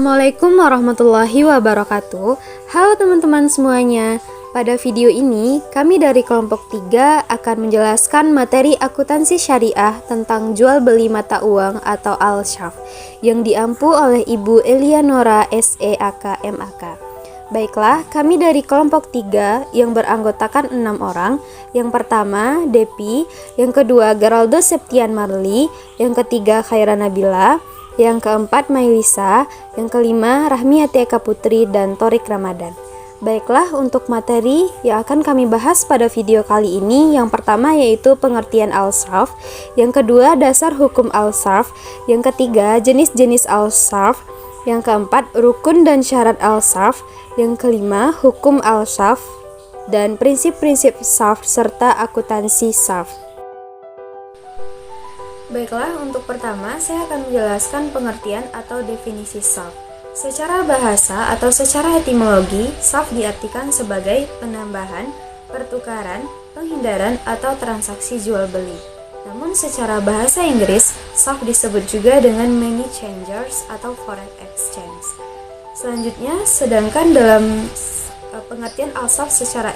Assalamualaikum warahmatullahi wabarakatuh. Halo teman-teman semuanya. Pada video ini, kami dari kelompok 3 akan menjelaskan materi akuntansi syariah tentang jual beli mata uang atau al-syarf yang diampu oleh Ibu Elianora SEAK MAK. Baiklah, kami dari kelompok 3 yang beranggotakan 6 orang. Yang pertama, Depi, yang kedua, Geraldo Septian Marli, yang ketiga, Khaira Nabila, yang keempat, Mailisa, yang kelima, Rahmiati Eka Putri, dan Torik Ramadan. Baiklah, untuk materi yang akan kami bahas pada video kali ini, yang pertama yaitu pengertian al-sarf, yang kedua, dasar hukum al-sarf, yang ketiga, jenis-jenis al-sarf, yang keempat, rukun dan syarat al-sarf, yang kelima, hukum al-sarf, dan prinsip-prinsip sarf serta akuntansi sarf. Baiklah, untuk pertama saya akan menjelaskan pengertian atau definisi sarf. Secara bahasa atau secara etimologi, sarf diartikan sebagai penambahan, pertukaran, penghindaran, atau transaksi jual beli. Namun secara bahasa Inggris, sarf disebut juga dengan money changers atau foreign exchange. Selanjutnya, sedangkan dalam pengertian al-sarf secara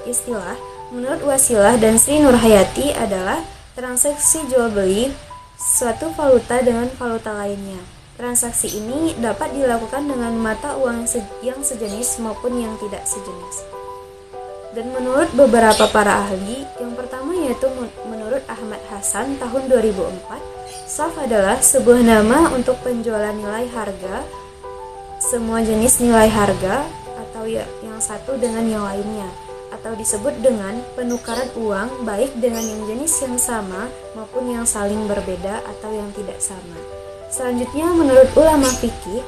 istilah, menurut Wasilah dan Sri Nurhayati adalah transaksi jual beli suatu valuta dengan valuta lainnya. Transaksi ini dapat dilakukan dengan mata uang yang sejenis maupun yang tidak sejenis. Dan menurut beberapa para ahli, yang pertama yaitu menurut Ahmad Hasan tahun 2004, sarf adalah sebuah nama untuk penjualan nilai harga, semua jenis nilai harga, atau yang satu dengan yang lainnya, atau disebut dengan penukaran uang baik dengan yang jenis yang sama maupun yang saling berbeda atau yang tidak sama. Selanjutnya, menurut ulama fikih,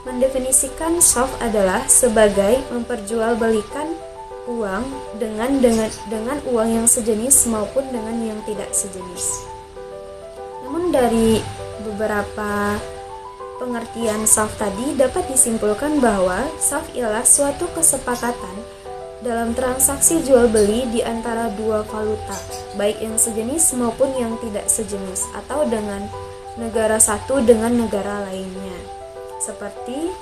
mendefinisikan sarf adalah sebagai memperjualbelikan uang dengan uang yang sejenis maupun dengan yang tidak sejenis. Namun dari beberapa pengertian sarf tadi dapat disimpulkan bahwa sarf ialah suatu kesepakatan dalam transaksi jual beli di antara dua valuta, baik yang sejenis maupun yang tidak sejenis, atau dengan negara satu dengan negara lainnya, seperti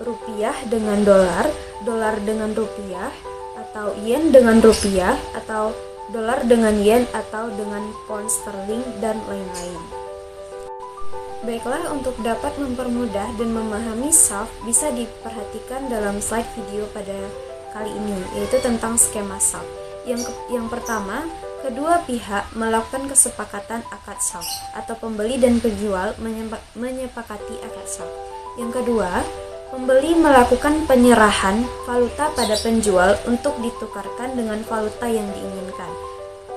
rupiah dengan dolar, dolar dengan rupiah, atau yen dengan rupiah, atau dolar dengan yen, atau dengan pound sterling, dan lain-lain. Baiklah, untuk dapat mempermudah dan memahami sarf bisa diperhatikan dalam slide video pada kali ini, yaitu tentang skema sarf. Yang pertama, kedua pihak melakukan kesepakatan akad sarf atau pembeli dan penjual menyepakati akad sarf. Yang kedua, pembeli melakukan penyerahan valuta pada penjual untuk ditukarkan dengan valuta yang diinginkan.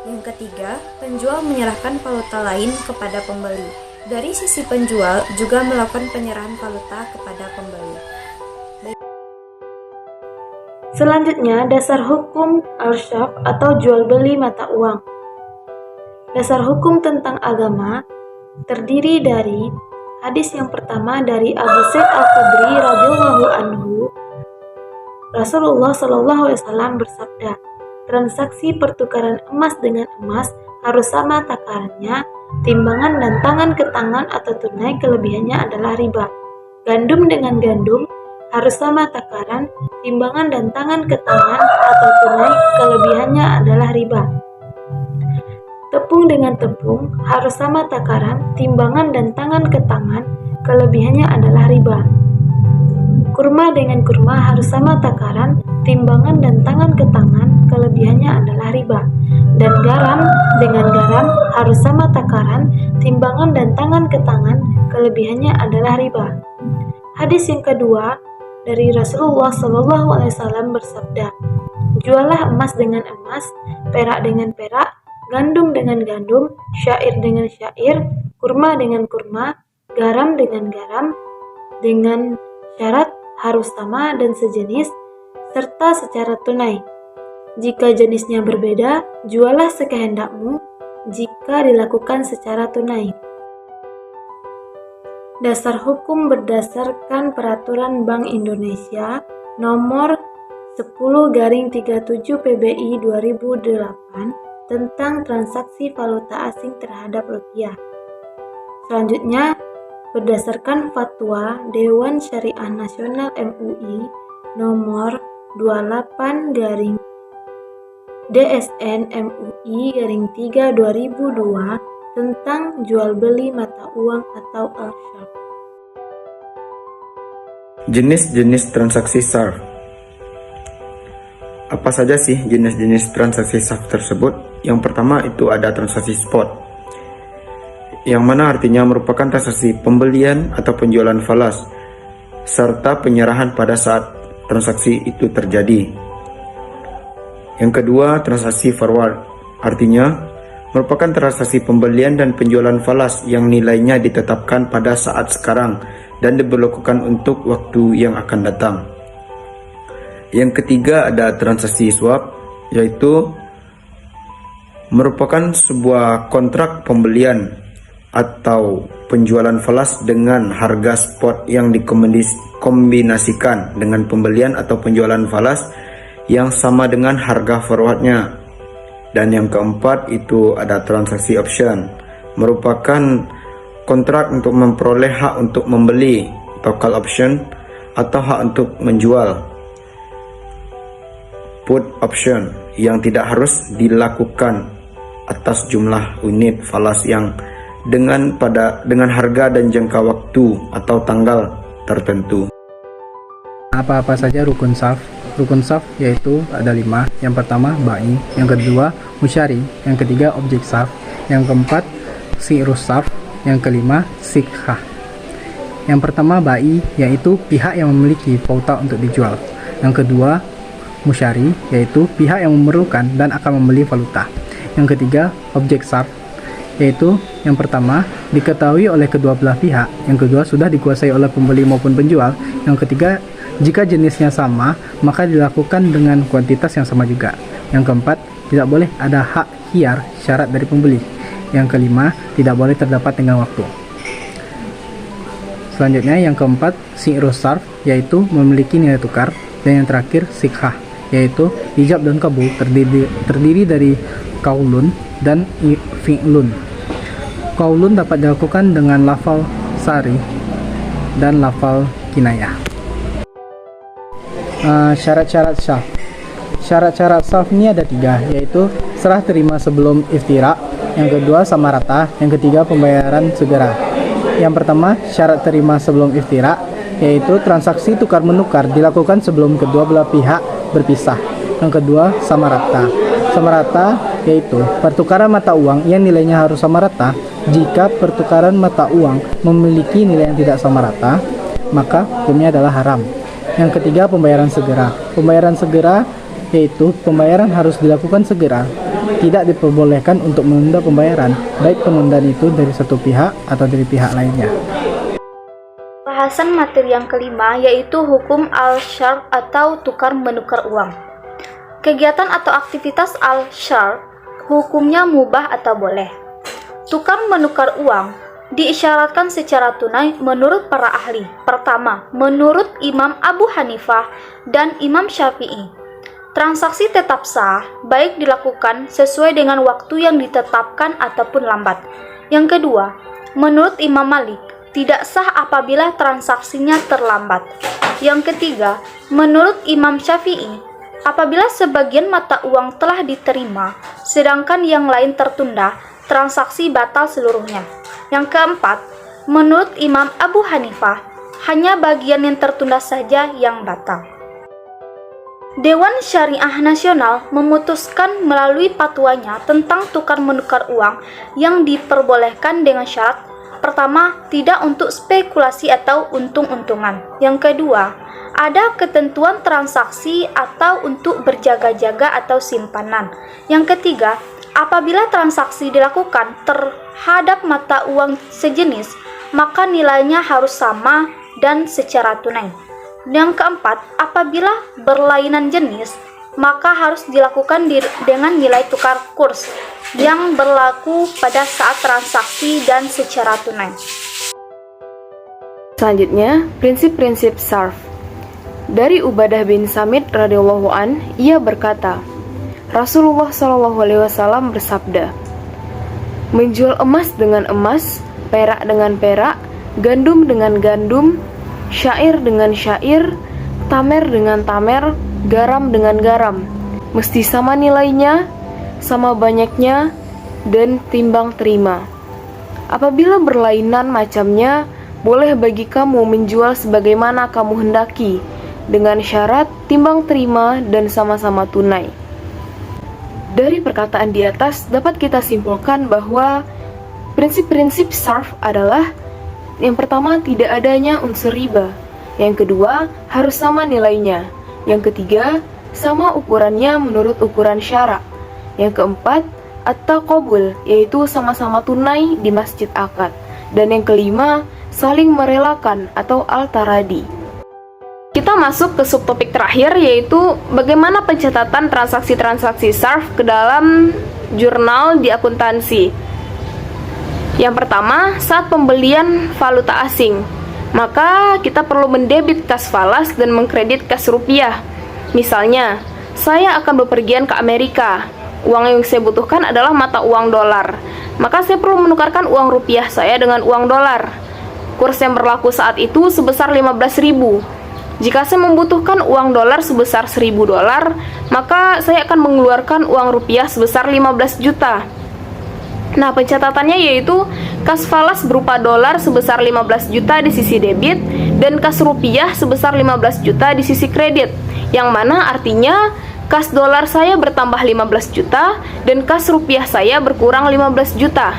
Yang ketiga, penjual menyerahkan valuta lain kepada pembeli. Dari sisi penjual juga melakukan penyerahan valuta kepada pembeli. Selanjutnya, dasar hukum al-syarf atau jual beli mata uang. Dasar hukum tentang agama terdiri dari hadis yang pertama dari Abu Sa'id Al-Khudri radhiyallahu anhu. Rasulullah SAW bersabda, transaksi pertukaran emas dengan emas harus sama takarannya, timbangan dan tangan ke tangan atau tunai kelebihannya adalah riba. Gandum dengan gandum harus sama takaran, timbangan dan tangan ke tangan atau tunai kelebihannya adalah riba. Tepung dengan tepung harus sama takaran, timbangan dan tangan ke tangan, kelebihannya adalah riba. Kurma dengan kurma harus sama takaran, timbangan dan tangan ke tangan, kelebihannya adalah riba. Dan garam dengan garam harus sama takaran, timbangan dan tangan ke tangan, kelebihannya adalah riba. Hadis yang kedua dari Rasulullah SAW bersabda, jualah emas dengan emas, perak dengan perak, gandum dengan gandum, syair dengan syair, kurma dengan kurma, garam dengan garam, dengan syarat harus sama dan sejenis, serta secara tunai. Jika jenisnya berbeda, jualah sekehendakmu jika dilakukan secara tunai. Dasar hukum berdasarkan Peraturan Bank Indonesia Nomor 10/37 PBI 2008 tentang transaksi valuta asing terhadap rupiah. Selanjutnya, berdasarkan Fatwa Dewan Syariah Nasional MUI nomor 28/DSN MUI-3 2002 tentang jual beli mata uang atau al-sharf. Jenis-jenis transaksi SARF. Apa saja sih jenis-jenis transaksi SARF tersebut? Yang pertama itu ada transaksi spot, yang mana artinya merupakan transaksi pembelian atau penjualan falas, serta penyerahan pada saat transaksi itu terjadi. Yang kedua, transaksi forward, artinya merupakan transaksi pembelian dan penjualan falas yang nilainya ditetapkan pada saat sekarang dan diberlakukan untuk waktu yang akan datang. Yang ketiga ada transaksi swap, yaitu merupakan sebuah kontrak pembelian atau penjualan falas dengan harga spot yang dikombinasikan dengan pembelian atau penjualan falas yang sama dengan harga forwardnya. Dan yang keempat itu ada transaksi option, merupakan kontrak untuk memperoleh hak untuk membeli atau call option atau hak untuk menjual. Put option yang tidak harus dilakukan atas jumlah unit falas yang dengan harga dan jangka waktu atau tanggal tertentu. Apa-apa saja rukun SARF? Rukun SARF yaitu ada 5. Yang pertama ba'i, yang kedua musyari, yang ketiga objek SARF, yang keempat si'rus SARF, yang kelima sikhah. Yang pertama ba'i, yaitu pihak yang memiliki valuta untuk dijual. Yang kedua musyari, yaitu pihak yang memerlukan dan akan membeli valuta. Yang ketiga objek SARF, yaitu yang pertama diketahui oleh kedua belah pihak, yang kedua sudah dikuasai oleh pembeli maupun penjual, yang ketiga jika jenisnya sama maka dilakukan dengan kuantitas yang sama juga, yang keempat tidak boleh ada hak khiyar syarat dari pembeli, yang kelima tidak boleh terdapat tenggang waktu. Selanjutnya yang keempat si'rus sarf, yaitu memiliki nilai tukar, dan yang terakhir sikhah, yaitu ijab dan kabul terdiri dari kaulun dan fi'lun. Kaulun dapat dilakukan dengan lafal sari dan lafal kinayah. Syarat-syarat syaf. Syarat-syarat syaf ini ada 3, yaitu serah terima sebelum iftirak, yang kedua sama rata, yang ketiga pembayaran segera. Yang pertama syarat terima sebelum iftirak, yaitu transaksi tukar menukar dilakukan sebelum kedua belah pihak berpisah. Yang kedua sama rata. Sama rata yaitu pertukaran mata uang yang nilainya harus sama rata. Jika pertukaran mata uang memiliki nilai yang tidak sama rata, maka hukumnya adalah haram. Yang ketiga pembayaran segera. Pembayaran segera yaitu pembayaran harus dilakukan segera. Tidak diperbolehkan untuk menunda pembayaran, baik penundaan itu dari satu pihak atau dari pihak lainnya. Bahasan materi yang kelima yaitu hukum al-sharf atau tukar menukar uang. Kegiatan atau aktivitas al-sharf hukumnya mubah atau boleh. Tukar menukar uang diisyaratkan secara tunai menurut para ahli. Pertama, menurut Imam Abu Hanifah dan Imam Syafi'i, transaksi tetap sah baik dilakukan sesuai dengan waktu yang ditetapkan ataupun lambat. Yang kedua, menurut Imam Malik, tidak sah apabila transaksinya terlambat. Yang ketiga, menurut Imam Syafi'i, apabila sebagian mata uang telah diterima, sedangkan yang lain tertunda, transaksi batal seluruhnya. Yang keempat, menurut Imam Abu Hanifah, hanya bagian yang tertunda saja yang batal. Dewan Syariah Nasional memutuskan melalui fatwanya tentang tukar menukar uang yang diperbolehkan dengan syarat: pertama, tidak untuk spekulasi atau untung-untungan. Yang kedua, ada ketentuan transaksi atau untuk berjaga-jaga atau simpanan. Yang ketiga, apabila transaksi dilakukan terhadap mata uang sejenis, maka nilainya harus sama dan secara tunai. Yang keempat, apabila berlainan jenis, maka harus dilakukan dengan nilai tukar kurs yang berlaku pada saat transaksi dan secara tunai. Selanjutnya, prinsip-prinsip sarf. Dari Ubadah bin Samit radhiyallahu an, ia berkata, Rasulullah SAW bersabda, menjual emas dengan emas, perak dengan perak, gandum dengan gandum, syair dengan syair, tamer dengan tamer, garam dengan garam. Mesti sama nilainya, sama banyaknya, dan timbang terima. Apabila berlainan macamnya, boleh bagi kamu menjual sebagaimana kamu hendaki, dengan syarat timbang terima dan sama-sama tunai. Dari perkataan di atas dapat kita simpulkan bahwa prinsip-prinsip sarf adalah: yang pertama, tidak adanya unsur riba; yang kedua, harus sama nilainya; yang ketiga, sama ukurannya menurut ukuran syarak; yang keempat, at-taqabul, yaitu sama-sama tunai di masjid akad; dan yang kelima, saling merelakan atau al-taradi. Kita masuk ke subtopik terakhir, yaitu bagaimana pencatatan transaksi-transaksi sarf ke dalam jurnal di akuntansi. Yang pertama, saat pembelian valuta asing, maka kita perlu mendebit kas falas dan mengkredit kas rupiah. Misalnya, saya akan bepergian ke Amerika. Uang yang saya butuhkan adalah mata uang dolar. Maka saya perlu menukarkan uang rupiah saya dengan uang dolar. Kurs yang berlaku saat itu sebesar 15.000. Jika saya membutuhkan uang dolar sebesar 1.000 dolar, maka saya akan mengeluarkan uang rupiah sebesar 15 juta. Nah, pencatatannya yaitu kas falas berupa dolar sebesar 15 juta di sisi debit dan kas rupiah sebesar 15 juta di sisi kredit, yang mana artinya kas dolar saya bertambah 15 juta dan kas rupiah saya berkurang 15 juta.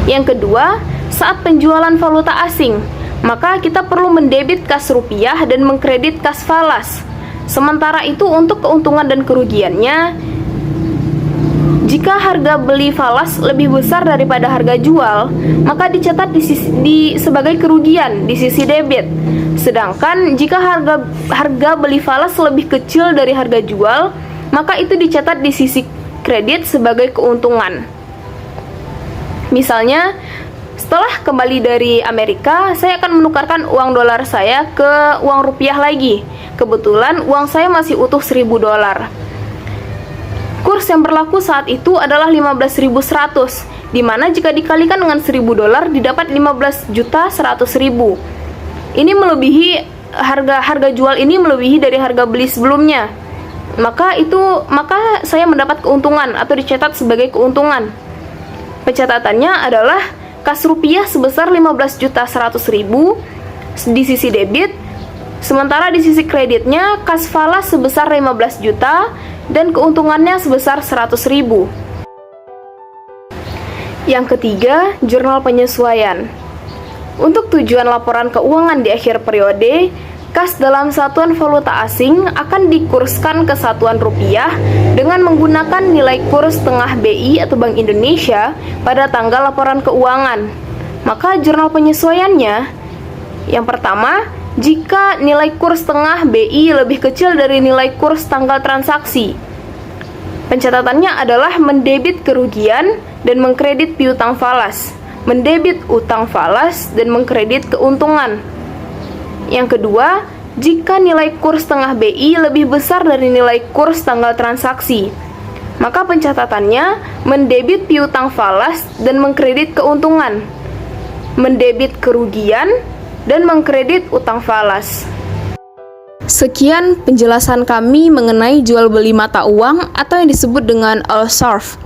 Yang kedua, saat penjualan valuta asing, maka kita perlu mendebit kas rupiah dan mengkredit kas falas. Sementara itu untuk keuntungan dan kerugiannya, jika harga beli falas lebih besar daripada harga jual, maka dicatat sebagai kerugian di sisi debit. Sedangkan jika harga beli falas lebih kecil dari harga jual, maka itu dicatat di sisi kredit sebagai keuntungan. Misalnya, setelah kembali dari Amerika, saya akan menukarkan uang dolar saya ke uang rupiah lagi. Kebetulan uang saya masih utuh 1.000 dolar. Kurs yang berlaku saat itu adalah 15.100, di mana jika dikalikan dengan 1.000 dolar didapat 15.100.000. Ini melebihi harga jual ini melebihi dari harga beli sebelumnya. Maka saya mendapat keuntungan atau dicatat sebagai keuntungan. Pencatatannya adalah kas rupiah sebesar 15.100.000 di sisi debit, sementara di sisi kreditnya kas falas sebesar 15 juta dan keuntungannya sebesar 100.000. Yang ketiga, jurnal penyesuaian. Untuk tujuan laporan keuangan di akhir periode, kas dalam satuan valuta asing akan dikurskan ke satuan rupiah dengan menggunakan nilai kurs tengah BI atau Bank Indonesia pada tanggal laporan keuangan. Maka jurnal penyesuaiannya, yang pertama, jika nilai kurs tengah BI lebih kecil dari nilai kurs tanggal transaksi. Pencatatannya adalah mendebit kerugian dan mengkredit piutang falas, mendebit utang falas dan mengkredit keuntungan. Yang kedua, jika nilai kurs tengah BI lebih besar dari nilai kurs tanggal transaksi, maka pencatatannya mendebit piutang falas dan mengkredit keuntungan, mendebit kerugian dan mengkredit utang falas. Sekian penjelasan kami mengenai jual beli mata uang atau yang disebut dengan al-sarf.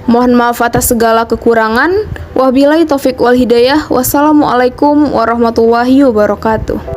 Mohon maaf atas segala kekurangan. Wabillahi taufik wal hidayah. Wassalamualaikum warahmatullahi wabarakatuh.